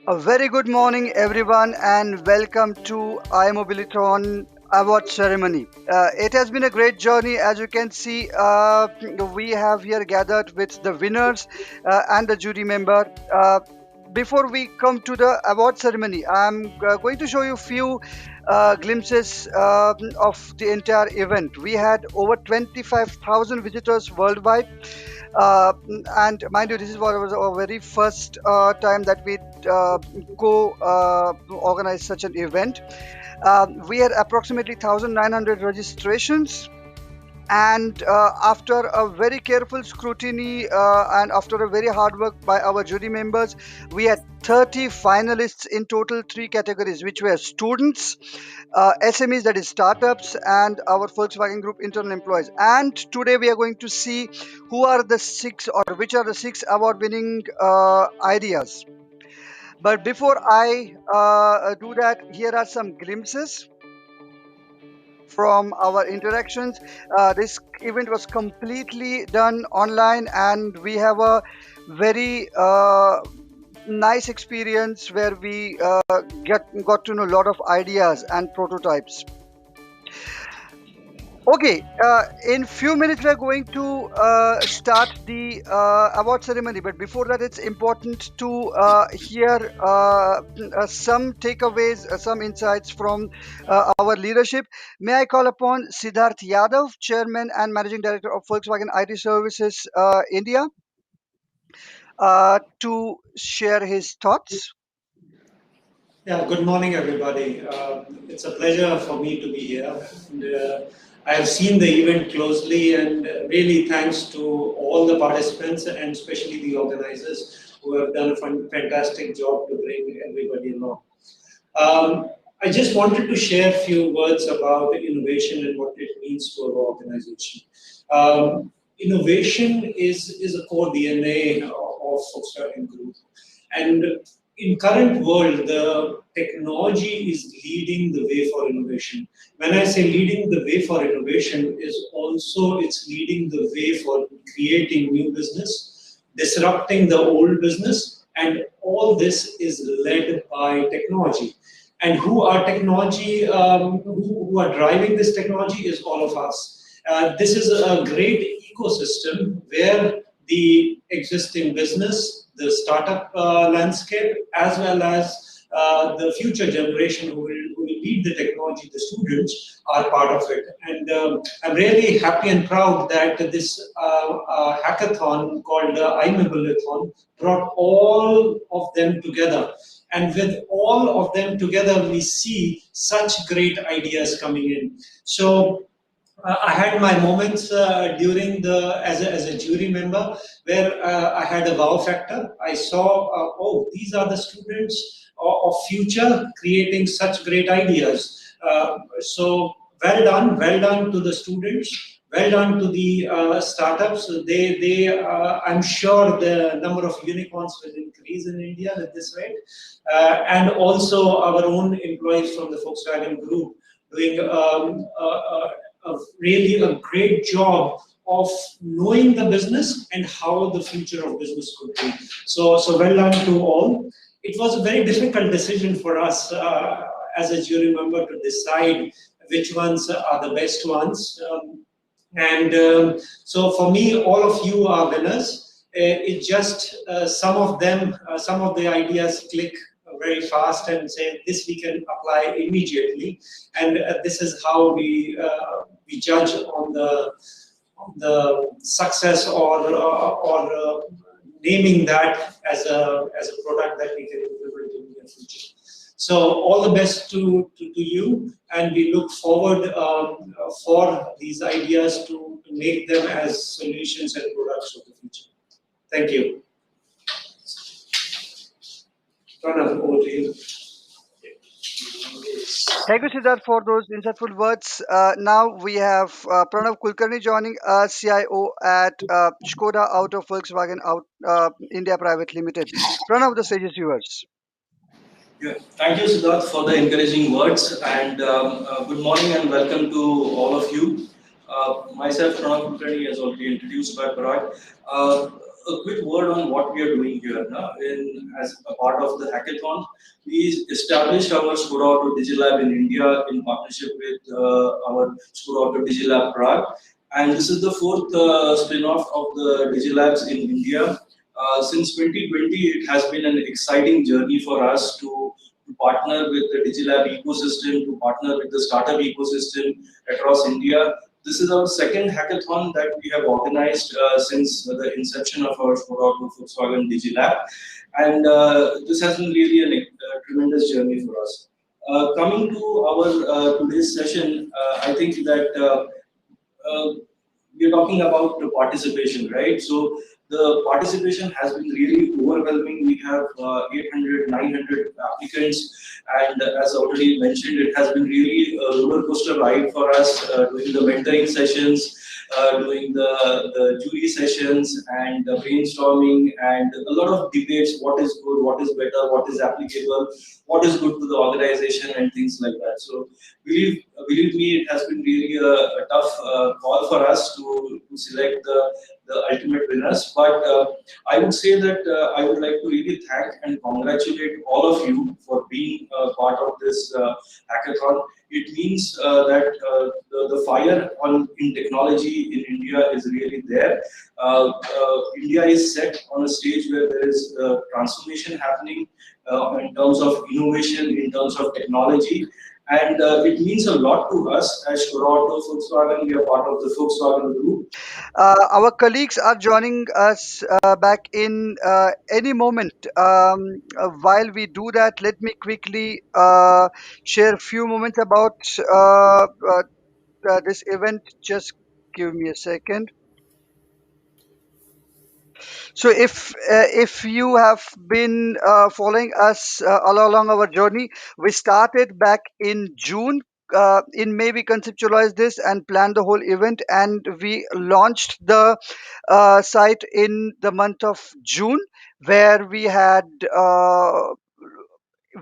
A very good morning, everyone, and welcome to i-Mobilothon award ceremony. It has been a great journey. As you can see, we have here gathered with the winners and the jury member. Before we come to the award ceremony, I'm going to show you a few glimpses of the entire event. We had over 25,000 visitors worldwide, and mind you, this is what was our very first time that we go organize such an event. We had approximately 1,900 registrations, and after a very careful scrutiny and after a very hard work by our jury members, we had 30 finalists in total, three categories, which were students, SMEs, that is startups, and our Volkswagen Group internal employees. And today we are going to see who are the six, or which are the six award winning ideas. But before I do that, here are some glimpses from our interactions. This event was completely done online, and we have a very nice experience where we got to know a lot of ideas and prototypes. Okay, in few minutes we are going to start the award ceremony. But before that, it's important to hear some takeaways, some insights from our leadership. May I call upon Siddharth Yadav, Chairman and Managing Director of Volkswagen IT Services India, to share his thoughts. Yeah, good morning, everybody. It's a pleasure for me to be here. And, I have seen the event closely, and really thanks to all the participants and especially the organizers who have done a fantastic job to bring everybody along. I just wanted to share a few words about innovation and what it means to our organization. Innovation is a core DNA of Volkswagen Group. And in current world, the technology is leading the way for innovation. When I say leading the way for innovation, is also it's leading the way for creating new business, disrupting the old business, and all this is led by technology. And who are technology, who are driving this technology is all of us. This is a great ecosystem where the existing business, the startup landscape, as well as the future generation who will lead the technology, the students, are part of it. And I'm really happy and proud that this hackathon called i-Mobilothon brought all of them together. And with all of them together, we see such great ideas coming in. So I had my moments during as a jury member where I had a wow factor. I saw, oh, these are the students of future creating such great ideas. So well done to the students. Well done to the startups. I'm sure the number of unicorns will increase in India at this rate. And also our own employees from the Volkswagen Group doing really a great job of knowing the business and how the future of business could be. So well done to all. It was a very difficult decision for us as a jury member to decide which ones are the best ones. So for me, all of you are winners. It's just some of them, some of the ideas click very fast and say this we can apply immediately, and this is how we judge on the success or naming that as a product that we can implement in the future. So all the best to you, and we look forward for these ideas to make them as solutions and products of the future. Thank you. Pranav, over to you. Thank you, Siddharth, for those insightful words. Now we have Pranav Kulkarni joining us, CIO at Skoda out of Volkswagen out India Private Limited. Pranav, the stage is yours. Yeah. Thank you, Siddharth, for the encouraging words, and good morning and welcome to all of you. Myself, Pranav Kulkarni, as already introduced by Parag. a quick word on what we are doing here. No? As a part of the hackathon, we established our Skoda Auto Digilab in India in partnership with our Skoda Auto Digilab Prague. And this is the fourth spin-off of the Digilabs in India. Since 2020, it has been an exciting journey for us to partner with the Digilab ecosystem, to partner with the startup ecosystem across India. This is our second hackathon that we have organized since the inception of our Skoda Auto Volkswagen Digilab, and this has been really a tremendous journey for us. Coming to our today's session, I think that we're talking about the participation, right? So the participation has been really overwhelming. We have 800, 900 applicants, and as already mentioned, it has been really a roller coaster ride for us doing the mentoring sessions, doing the jury sessions, and the brainstorming, and a lot of debates. What is good? What is better? What is applicable? What is good to the organization, and things like that. So believe me, it has been really a tough call for us to select the ultimate winners. But I would say that I would like to really thank and congratulate all of you for being part of this hackathon. It means that the fire in technology in India is really there. India is set on a stage where there is transformation happening in terms of innovation, in terms of technology. And it means a lot to us as Toronto Volkswagen. We are part of the Volkswagen group. Our colleagues are joining us back in any moment. While we do that, let me quickly share a few moments about this event. Just give me a second. So if you have been following us all along our journey, we started back in June. In May, we conceptualized this and planned the whole event, and we launched the site in the month of June, where we had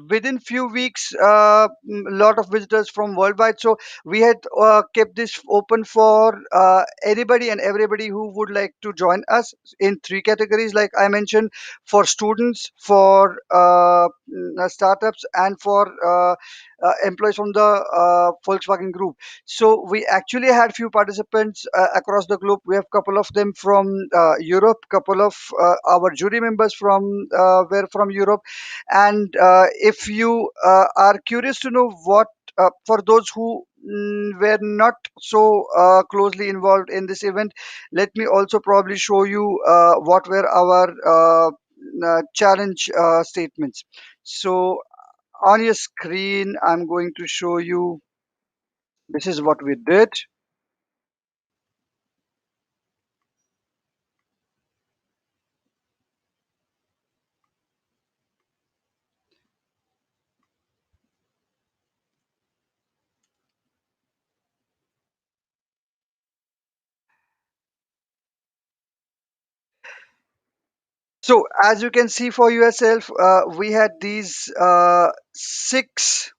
within few weeks a lot of visitors from worldwide. So we had kept this open for anybody and everybody who would like to join us in three categories, like I mentioned: for students, for startups, and for employees from the Volkswagen group. So we actually had few participants across the globe. We have couple of them from Europe, couple of our jury members from were from Europe. And if you are curious to know what, for those who were not so closely involved in this event, let me also probably show you what were our challenge statements. So on your screen, I'm going to show you this is what we did. So as you can see for yourself, we had these six,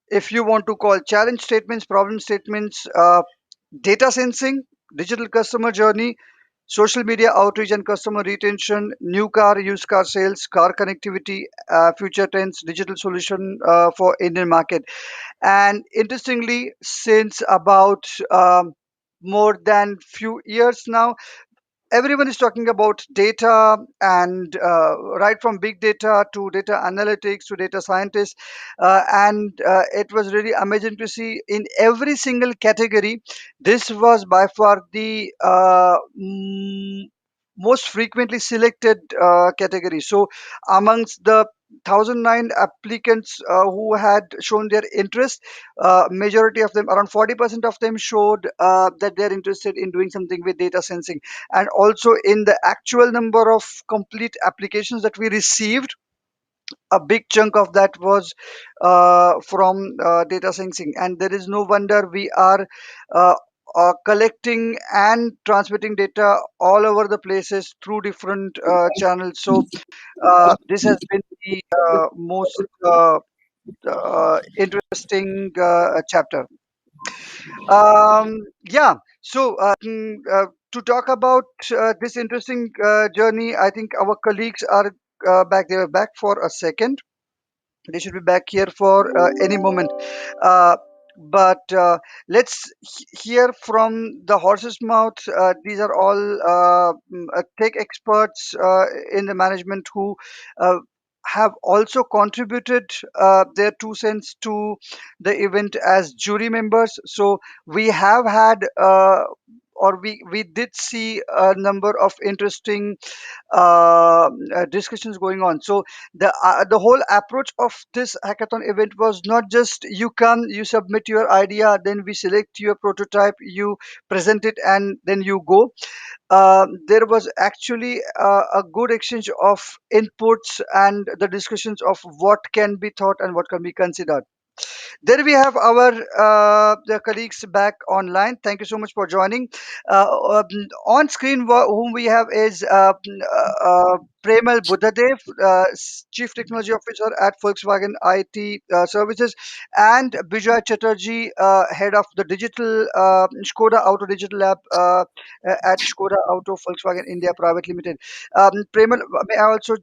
if you want to call, challenge statements, problem statements: data sensing, digital customer journey, social media outreach and customer retention, new car, used car sales, car connectivity, future trends, digital solution for Indian market. And interestingly, since about more than few years now, everyone is talking about data, and right from big data to data analytics to data scientists. And it was really amazing to see in every single category, this was by far the most frequently selected category. So amongst the 1009 applicants who had shown their interest, majority of them, around 40% of them, showed that they're interested in doing something with data sensing. And also in the actual number of complete applications that we received, a big chunk of that was from data sensing. And there is no wonder we are uh, collecting and transmitting data all over the places through different channels. So this has been the most interesting chapter. Yeah. So To talk about this interesting journey, I think our colleagues are back. They are back for a second. They should be back here for any moment. Uh, but let's hear from the horse's mouth. These are all tech experts in the management who uh, have also contributed their 2 cents to the event as jury members. So we have had. Or we did see a number of interesting discussions going on. So the whole approach of this hackathon event was not just you come, you submit your idea, then we select your prototype, you present it, and then you go. There was actually a good exchange of inputs and the discussions of what can be thought and what can be considered. There we have our the colleagues back online. Thank you so much for joining. On screen, whom we have is Premal Buddhadev, Chief Technology Officer at Volkswagen IT Services, and Bijay Chatterjee, Head of the Digital Skoda Auto Digital Lab at Skoda Auto Volkswagen India Private Limited. Premal, may I also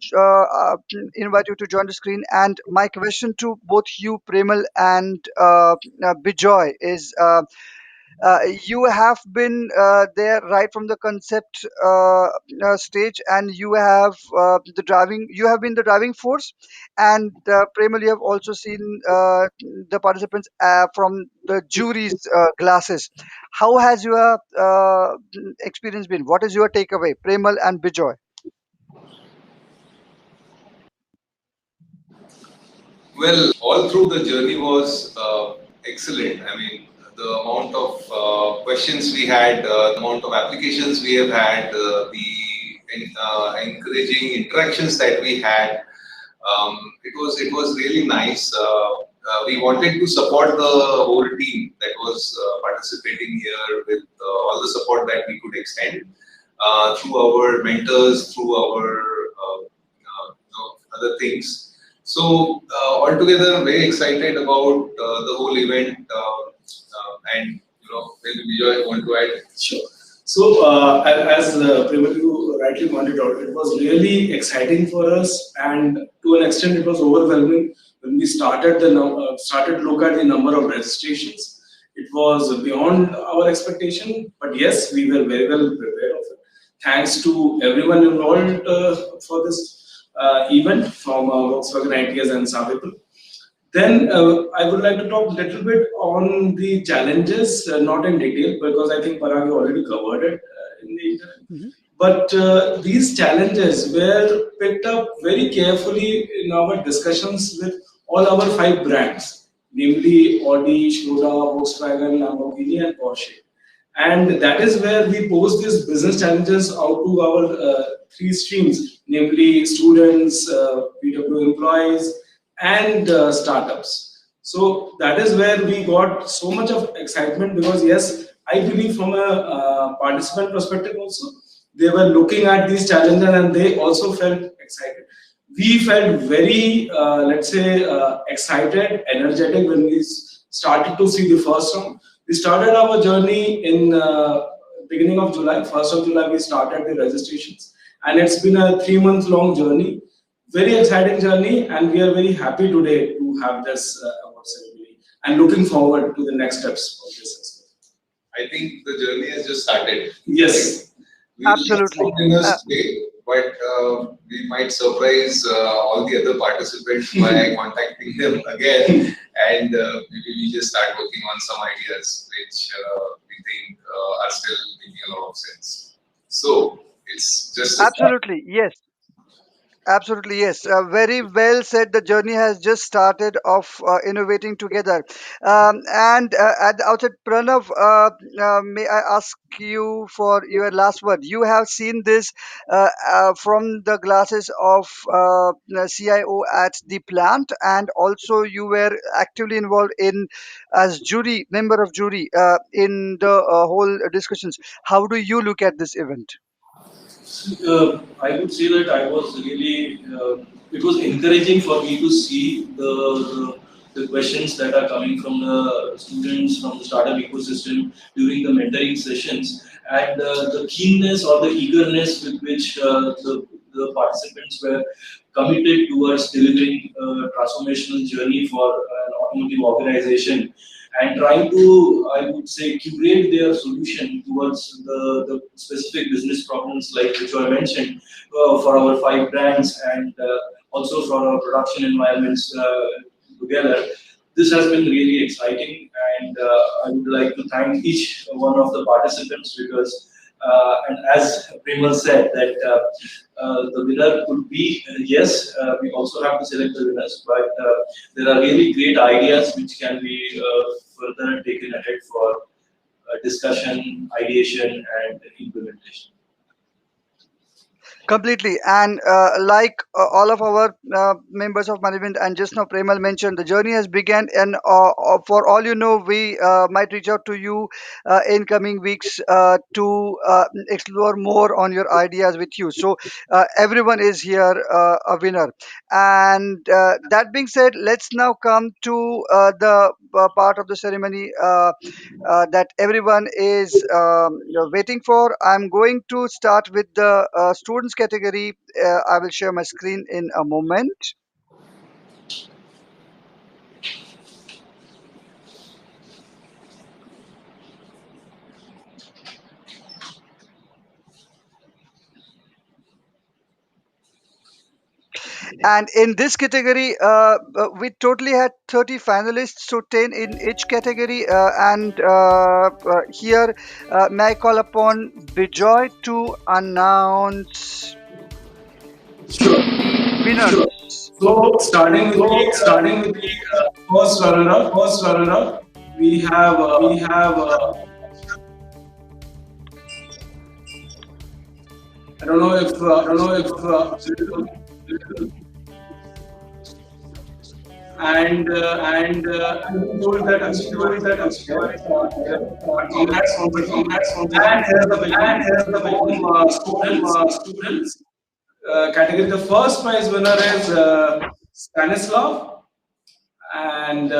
invite you to join the screen? And my question to both you, Premal and Bijoy, is you have been there right from the concept stage, and you have the driving. You have been the driving force, and Premal, you have also seen the participants from the jury's glasses. How has your experience been? What is your takeaway, Premal and Bijoy? Well, all through the journey was excellent. I mean, the amount of questions we had, the amount of applications we have had, the encouraging interactions that we had. It was really nice. We wanted to support the whole team that was participating here with all the support that we could extend through our mentors, through our other things. So altogether, very excited about the whole event, and maybe Vijay want to add. Sure. So, as Premal, you rightly pointed out, it was really exciting for us, and to an extent, it was overwhelming when we started to look at the number of registrations. It was beyond our expectation, but yes, we were very well prepared of it. Thanks to everyone involved for this event, from Volkswagen ITS and Savipul. Then I would like to talk a little bit on the challenges, not in detail, because I think Parag already covered it in the internet. Mhm. But these challenges were picked up very carefully in our discussions with all our 5 brands, namely Audi, Skoda, Volkswagen, Lamborghini, and Porsche. And that is where we pose these business challenges out to our 3 streams, namely students, PW employees, and startups. So that is where we got so much of excitement, because yes, I believe from a participant perspective also, they were looking at these challenges and they also felt excited. We felt very, let's say, excited, energetic when we started to see the first round. We started our journey in beginning of July. 1st of July, we started the registrations, and it's been a 3 month long journey. Very exciting journey, and we are very happy today to have this award ceremony, and looking forward to the next steps of this as I think the journey has just started. well. Yes. We will have Absolutely. some winners today, but we might surprise all the other participants by contacting them again, and maybe we just start working on some ideas which we think are still making a lot of sense. So it's just a start. Absolutely, yes. Absolutely, yes. Very well said. The journey has just started of innovating together. And at the outset, Pranav, may I ask you for your last word? You have seen this from the glasses of CIO at the plant, and also you were actively involved in as jury member of jury in the whole discussions. How do you look at this event? I would say that I was really, it was encouraging for me to see the the questions that are coming from the students from the startup ecosystem during the mentoring sessions, and the keenness or the eagerness with which the participants were committed towards delivering a transformational journey for an automotive organization and trying to, I would say, curate their solution towards the specific business problems like which I mentioned for our five brands and also for our production environments together. This has been really exciting, and I would like to thank each one of the participants because, and as Premal said, that the winner could be yes. We also have to select the winners, but there are really great ideas which can be further taken ahead for discussion, ideation, and implementation. Completely. And like all of our members of management, and just now Premal mentioned, the journey has begun. And for all you know, we might reach out to you in coming weeks to explore more on your ideas with you. So everyone is here a winner. And that being said, let's now come to the part of the ceremony that everyone is waiting for. I'm going to start with the students category. I will share my screen in a moment. And in this category, we totally had 30 finalists, so 10 in each category. And here, may I call upon Bijoy to announce Sure. winners. So starting with the first runner up, we have I don't know if I've been told that and here's the home students category. The first prize winner is Stanislav, and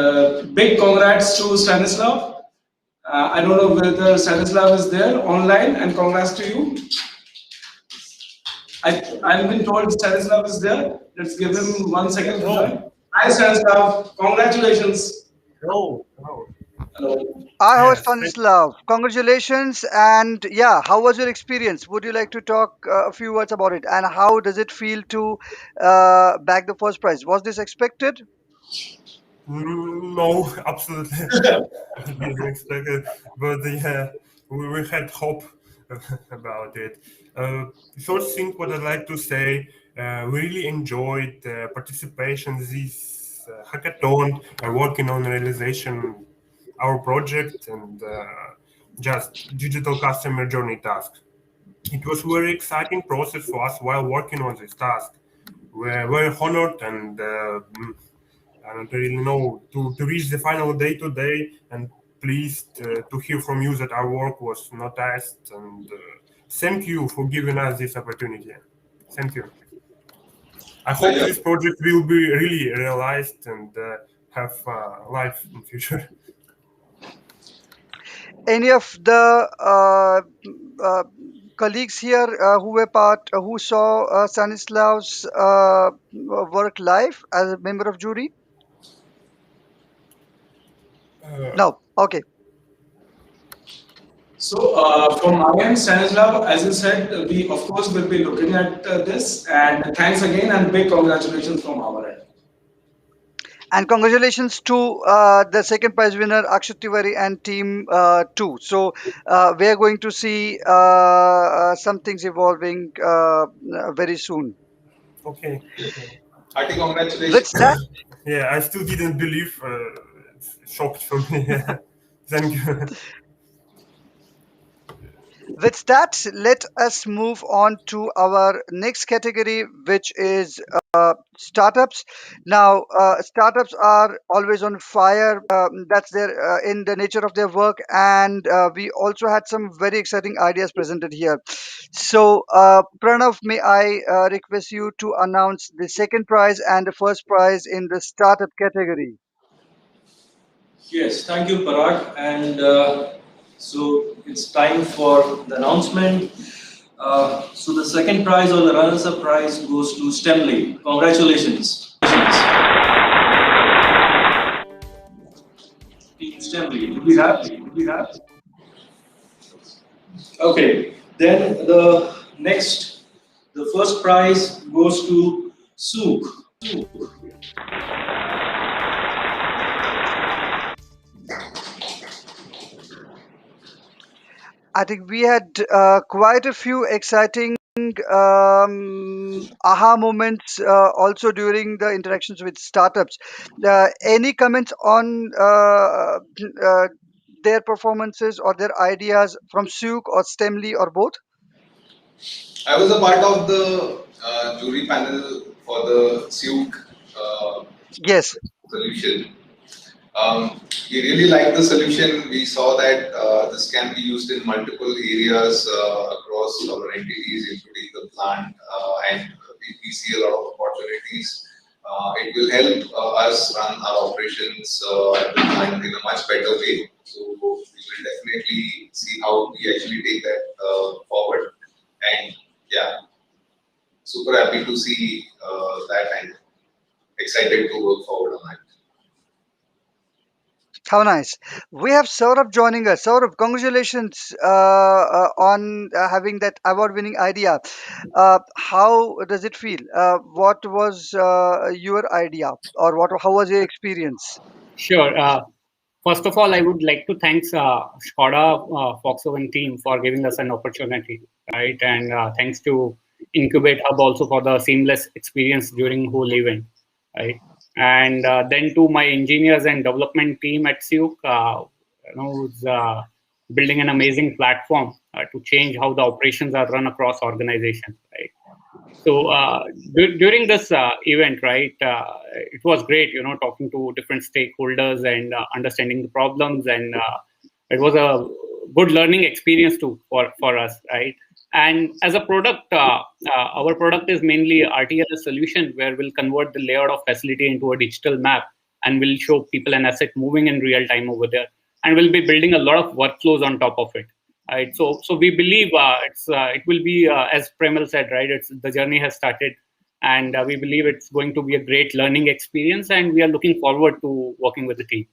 big congrats to Stanislav. I don't know whether Stanislav is there online, and congrats to you. I've been told Stanislav is there. Let's give him 1 second to join. Hi Stanislav, congratulations. Hello. Hello. Hello. I host Yes. Stanislav. Congratulations. And yeah, how was your experience? Would you like to talk a few words about it? And how does it feel to bag the first prize? Was this expected? No, absolutely didn't expect it, but yeah, we had hope about it. First thing, what I'd like to say, we really enjoyed participation this hackathon, working on realization our project and just digital customer journey task. It was very exciting process for us while working on this task. We're very honored and I don't really know to reach the final day today, and pleased to hear from you that our work was noticed, and thank you for giving us this opportunity. Thank you. I hope this project will be really realized and have life in future. Any of the colleagues here who saw Stanislav's work live as a member of jury? No. Okay. So, from my end, Stanislav, as you said, we of course will be looking at this. And thanks again, and big congratulations from our end. And congratulations to the second prize winner, Akshat Tiwari and team 2. So we are going to see some things evolving very soon. Okay. Hearty congratulations. With that, Yeah, I still didn't believe. It's shocked for me. Thank you. with that, let us move on to our next category, which is startups. Now, startups are always on fire. That's their in the nature of their work, and we also had some very exciting ideas presented here. So, Pranav, may I request you to announce the second prize and the first prize in the startup category? Yes, thank you, Parag. And so it's time for the announcement. So the second prize or the runners-up prize goes to Stemley. Congratulations. Team Stemley. Do we have? Okay. Then the first prize goes to Sook. I think we had quite a few exciting aha moments also during the interactions with startups. Any comments on their performances or their ideas from Suk or Stemley or both? I was a part of the jury panel for the SUK Yes. solution. We really like the solution. We saw that this can be used in multiple areas across our entities, including the plant, and we see a lot of opportunities. It will help us run our operations at the plant in a much better way. So we will definitely see how we actually take that forward. And yeah, super happy to see that and excited to work forward on that. How nice. We have Saurabh joining us. Saurabh, congratulations on having that award winning idea. How does it feel? What was your idea, or how was your experience? Sure. First of all, I would like to thank Skoda Volkswagen team for giving us an opportunity, right? And thanks to Incubate Hub also for the seamless experience during whole event, right? And then to my engineers and development team at SUK, who's building an amazing platform to change how the operations are run across organizations, right? So during this event, right, it was great, talking to different stakeholders and understanding the problems, and it was a good learning experience too for us, right? And as a product, our product is mainly RTLS solution where we'll convert the layout of facility into a digital map, and we'll show people and asset moving in real time over there, and we'll be building a lot of workflows on top of it. Right, so we believe it will be as Premal said, right? It's the journey has started, and we believe it's going to be a great learning experience, and we are looking forward to working with the team.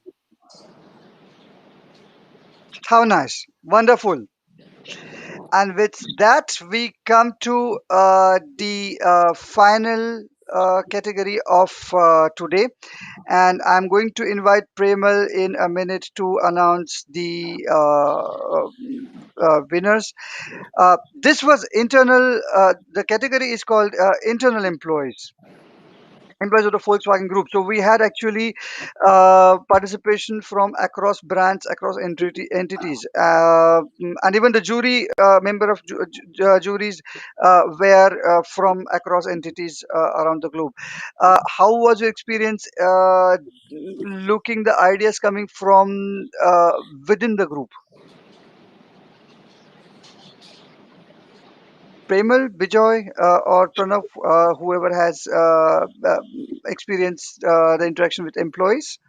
How nice. Wonderful. And with that, we come to the final category of today. And I'm going to invite Premal in a minute to announce the winners. This was internal, the category is called internal employees of the Volkswagen Group. So we had actually participation from across brands, across entities, and even the jury member of juries were from across entities around the globe. How was your experience looking the ideas coming from within the group? Premal, Bijoy, or Pranav, whoever has experienced the interaction with employees?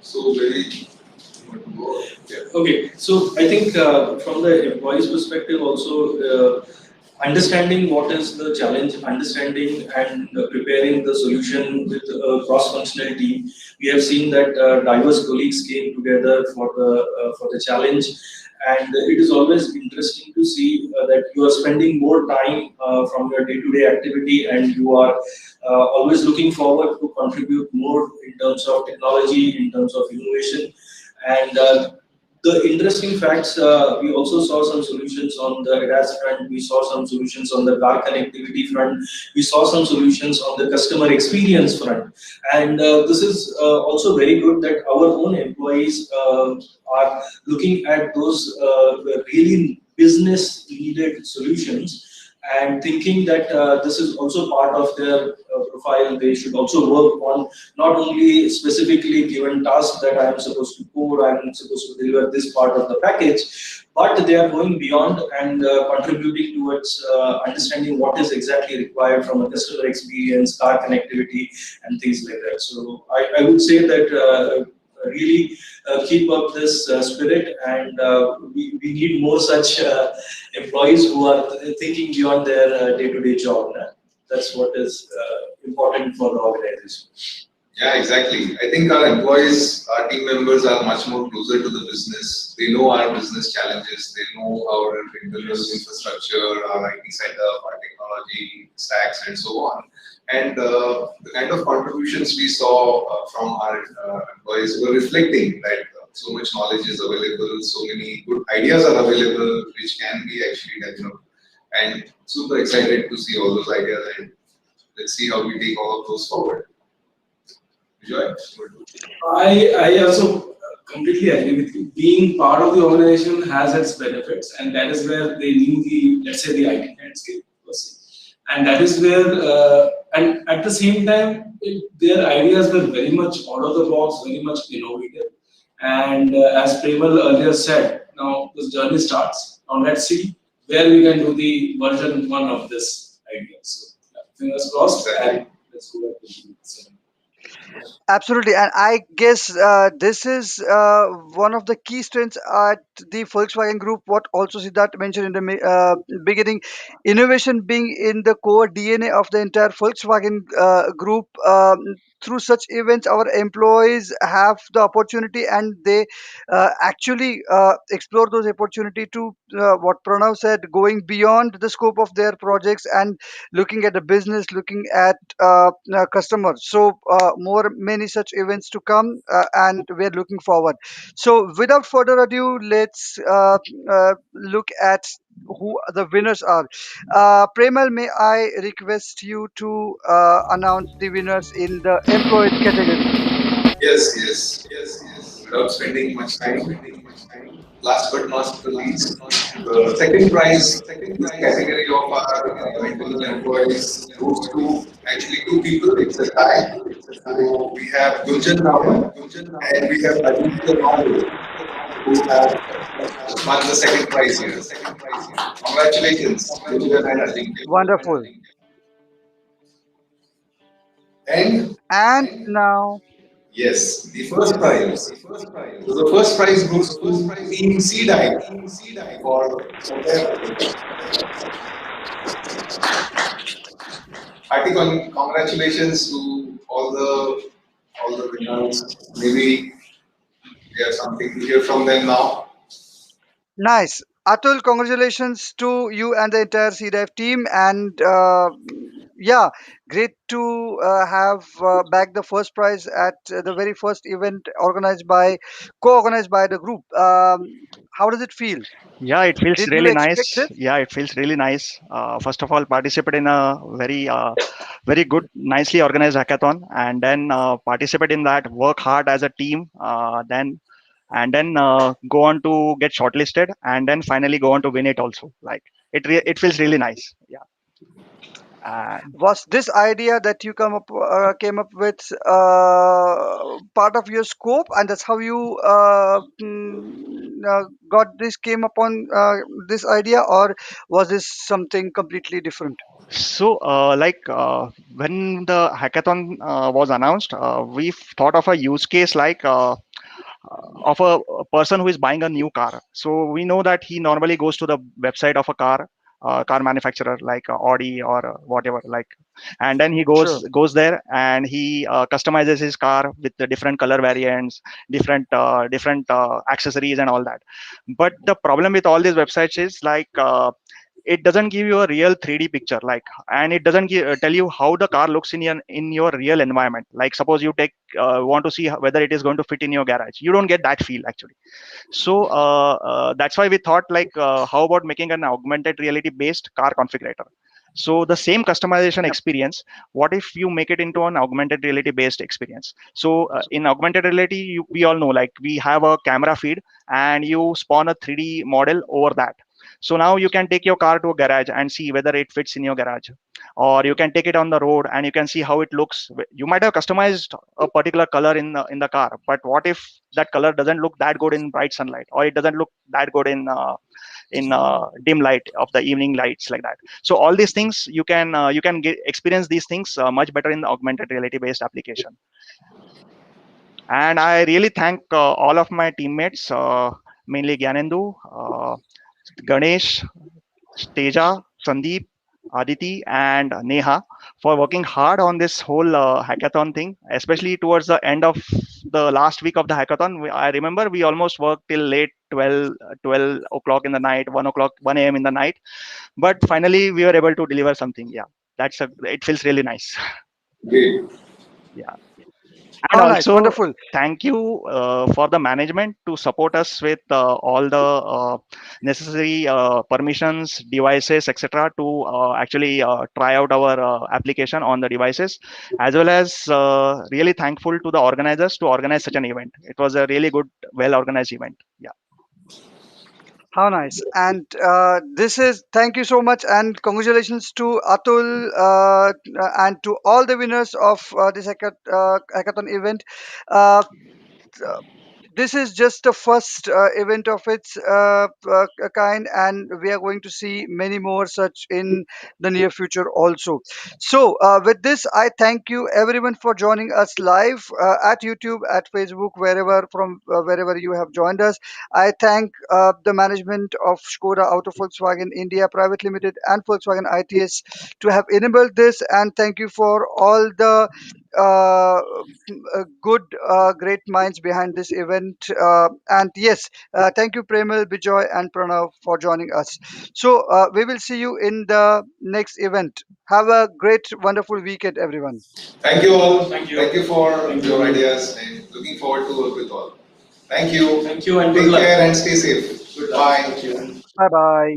So very Okay, so I think from the employee's perspective also, understanding what is the challenge, understanding and preparing the solution with a cross-functional team. We have seen that diverse colleagues came together for the challenge, and it is always interesting to see that you are spending more time from your day-to-day activity, and you are always looking forward to contribute more in terms of technology, in terms of innovation. And the interesting facts, we also saw some solutions on the ADAS front, we saw some solutions on the car connectivity front, we saw some solutions on the customer experience front. And this is also very good that our own employees are looking at those really business needed solutions and thinking that this is also part of their profile. They should also work on not only specifically given tasks that I am supposed to code, I am supposed to deliver this part of the package, but they are going beyond and contributing towards understanding what is exactly required from a customer experience, car connectivity, and things like that. So I would say that really keep up this spirit, and we need more such employees who are thinking beyond their day-to-day job. That's what is important for the organization. Yeah, exactly. I think our employees, our team members are much more closer to the business. They know our business challenges. They know our internal infrastructure, our IT setup, our technology stacks, and so on. And the kind of contributions we saw from our employees were reflecting that so much knowledge is available, so many good ideas are available, which can be actually developed. And super excited to see all those ideas, and let's see how we take all of those forward. I also completely agree with you. Being part of the organization has its benefits, and that is where they knew the, let's say, the IT landscape per se. And that is where, and at the same time, their ideas were very much out of the box, very much innovative. And as Premal earlier said, now this journey starts. Now let's see where we can do the version 1 of this idea. So fingers crossed, and let's go back to the Absolutely, and I guess this is one of the key strengths at the Volkswagen Group. What also Siddharth mentioned in the beginning, innovation being in the core DNA of the entire Volkswagen Group. Through such events, our employees have the opportunity, and they actually explore those opportunity to what Pranav said, going beyond the scope of their projects and looking at the business, looking at customers. So more many such events to come, and we're looking forward. So without further ado, let's look at who the winners are. Premal, may I request you to announce the winners in the employees category? Yes. Without spending much time, last but not the least, the second prize in this category of our internal employees goes to actually two people. It's a tie. So we have Gunjan now, and we have Aditya now, who have won the second prize here. Congratulations, Gunjan and Aditya. Wonderful. And And now, yes, the first prize. So the first prize goes to Team C Dive for hearty congratulations to all the winners. Maybe we have something to hear from them now. nice. Atul, congratulations to you and the entire CDF team. And yeah, great to have back the first prize at the very first event co-organized by the group. How does it feel? Yeah, it feels Did you really expect nice. this? Yeah, it feels really nice. First of all, participate in a very good, nicely organized hackathon, and then participate in that, work hard as a team, then go on to get shortlisted, and then finally go on to win it also. Like it feels really nice. Yeah. And Was this idea that you came up with part of your scope, and that's how you got this came upon this idea, or was this something completely different? so, when the hackathon was announced, we thought of a use case of a person who is buying a new car. So we know that he normally goes to the website of a car manufacturer like Audi or whatever, like, and then he Sure. goes there and he customizes his car with the different color variants, different accessories and all that. But the problem with all these websites is it doesn't give you a real 3D picture, and it doesn't tell you how the car looks in your real environment. Like, suppose you want to see whether it is going to fit in your garage, you don't get that feel actually. So that's why we thought, how about making an augmented reality based car configurator? So the same customization Yep. experience, what if you make it into an augmented reality based experience? So in augmented reality, we all know, like, we have a camera feed and you spawn a 3D model over that. So now you can take your car to a garage and see whether it fits in your garage, or you can take it on the road and you can see how it looks. You might have customized a particular color in the car, but what if that color doesn't look that good in bright sunlight, or it doesn't look that good in dim light of the evening lights, like that? So all these things you can experience these things much better in the augmented reality based application. And I really thank all of my teammates, mainly Gyanendu, Ganesh, Teja, Sandeep, Aditi, and Neha for working hard on this whole hackathon thing, especially towards the end of the last week of the hackathon. I remember we almost worked till late 12 o'clock in the night, 1 o'clock, 1 a.m. in the night. But finally, we were able to deliver something. Yeah, it feels really nice. Great. Yeah. And How nice, also, wonderful. thank you for the management to support us with all the necessary permissions, devices, etc., to actually try out our application on the devices, as well as really thankful to the organizers to organize such an event. It was a really good, well organized event. Yeah. How nice. And this is, thank you so much. And congratulations to Atul and to all the winners of this hackathon event. Uh, this is just the first event of its kind, and we are going to see many more such in the near future also. So with this, I thank you everyone for joining us live at YouTube, at Facebook, wherever you have joined us. I thank the management of Skoda Auto Volkswagen India Private Limited and Volkswagen ITS to have enabled this, and thank you for all the uh, good, great minds behind this event. And yes, thank you, Premal, Bijoy, and Pranav for joining us. So we will see you in the next event. Have a great, wonderful weekend, everyone. Thank you all. Thank you. Thank you for Thank your you. ideas and looking forward to work with all. Thank you. Thank you and Take good luck. care and stay safe. Good luck. Bye. Thank you. Bye bye.